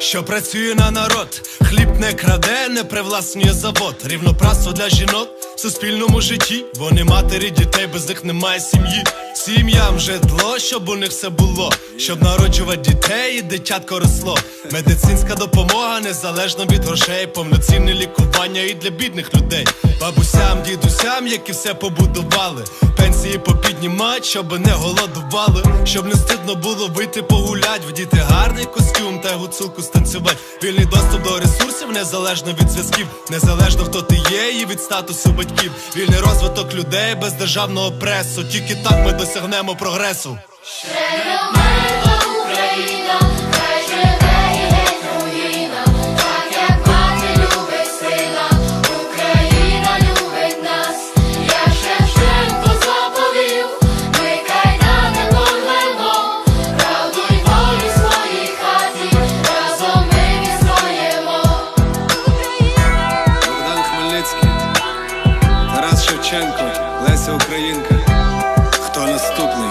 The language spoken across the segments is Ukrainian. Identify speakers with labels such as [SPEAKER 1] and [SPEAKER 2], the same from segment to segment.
[SPEAKER 1] Що працює на народ, хліб не краде, не привласнює завод. Рівноправство для жінок в суспільному житті. Вони матері дітей, без них немає сім'ї. Сім'ям житло, щоб у них все було, щоб народжувати дітей і дитятко росло. Медицинська допомога незалежно від грошей, повноцінне лікування і для бідних людей. Бабусям, дідусям, які все побудували, пенсії попіднімать, щоб не голодували, щоб не стидно було вийти погулять, вдіти гарний костюм та гуцулку станцювать. Вільний доступ до ресурсів незалежно від зв'язків, незалежно хто ти є і від статусу батьків. Вільний розвиток людей без державного пресу, тільки так ми досягнемо прогресу.
[SPEAKER 2] Тарас Шевченко, Леся Українка. Хто наступний?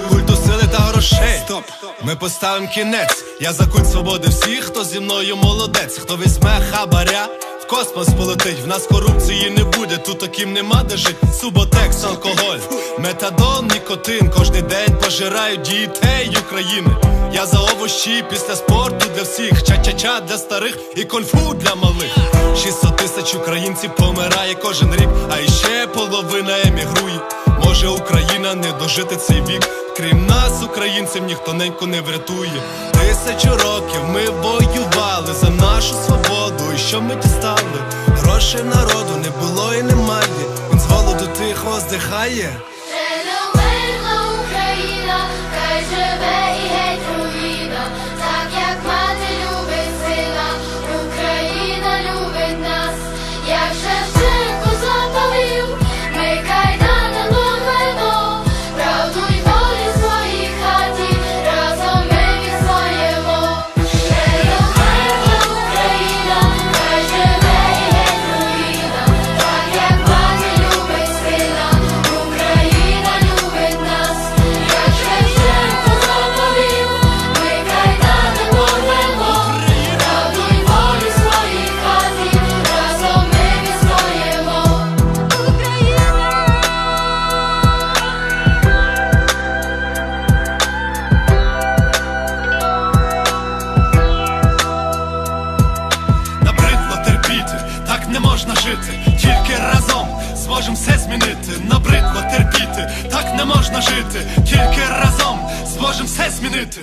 [SPEAKER 1] Культу сили та грошей.
[SPEAKER 2] Стоп!
[SPEAKER 1] Ми поставим кінець. Я за культ свободи всіх, хто зі мною молодець. Хто візьме хабаря, в космос полетить. В нас корупції не буде, тут таким нема де жить. Суботекс, алкоголь, метадон, нікотин. Кожний день пожирають дітей України. Я за овощі після спорту для всіх. Ча-ча-ча для старих і кунг-фу для малих. 600 тисяч українців помирає кожен рік, а іще половина емігрує. Може Україна не дожити цей вік. Крім нас, українців, ніхто неньку не врятує. 1000 років ми воювали за нашу свободу. І що ми дістали? Грошей народу не було і немає. Він з голоду тихо здихає.
[SPEAKER 3] Україна, хай живе і геть руїна, так як мати любить сина, Україна любить нас, як Шевченко заповів, ми кайданами рвемо, правду й волю в своїй хаті, разом ми відстоїмо. Україна, хай живе і геть руїна, так як мати любить сина, Україна любить нас, як Шевченко заповів, ми кайданами рвемо, правду й волю в своїй хаті, разом ми відстоїмо.
[SPEAKER 1] Набридло терпіти, так не можна жити. Тільки разом зможем все змінити. Набридло терпіти, так не можна жити. Тільки разом зможем все змінити.